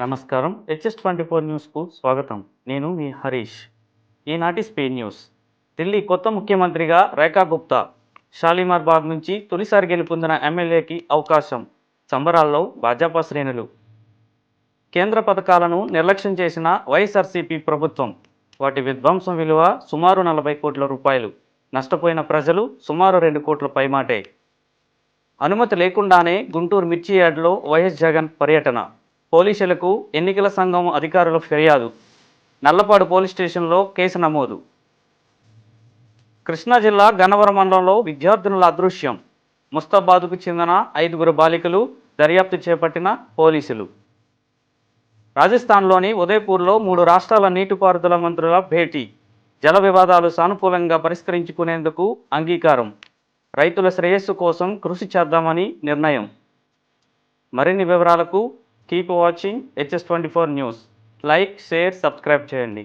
నమస్కారం. HS24 న్యూస్కు స్వాగతం. నేను మీ హరీష్. ఈనాటి స్పెయిన్ న్యూస్. ఢిల్లీ కొత్త ముఖ్యమంత్రిగా రేఖా గుప్తా. షాలిమార్ బాగ్ నుంచి తొలిసారి గెలుపొందిన ఎమ్మెల్యేకి అవకాశం. సంబరాల్లో భాజపా శ్రేణులు. కేంద్ర పథకాలను నిర్లక్ష్యం చేసిన వైఎస్ఆర్సీపీ ప్రభుత్వం. వాటి విధ్వంసం విలువ సుమారు 40 కోట్ల రూపాయలు. నష్టపోయిన ప్రజలు సుమారు 2 కోట్ల పైమాటే. అనుమతి లేకుండానే గుంటూరు మిర్చి యార్డులో వైఎస్ జగన్ పర్యటన. పోలీసులకు ఎన్నికల సంఘం అధికారుల ఫిర్యాదు. నల్లపాడు పోలీస్ స్టేషన్లో కేసు నమోదు. కృష్ణా జిల్లా గన్నవరం మండలంలో విద్యార్థినుల అదృశ్యం. ముస్తాబాద్కు చెందిన 5 బాలికలు. దర్యాప్తు చేపట్టిన పోలీసులు. రాజస్థాన్లోని ఉదయపూర్లో 3 రాష్ట్రాల నీటిపారుదల మంత్రుల భేటీ. జల వివాదాలు సానుకూలంగా పరిష్కరించుకునేందుకు అంగీకారం. రైతుల శ్రేయస్సు కోసం కృషి చేద్దామని నిర్ణయం. మరిన్ని వివరాలకు keep watching HS24 news. Like, share, subscribe చేయండి.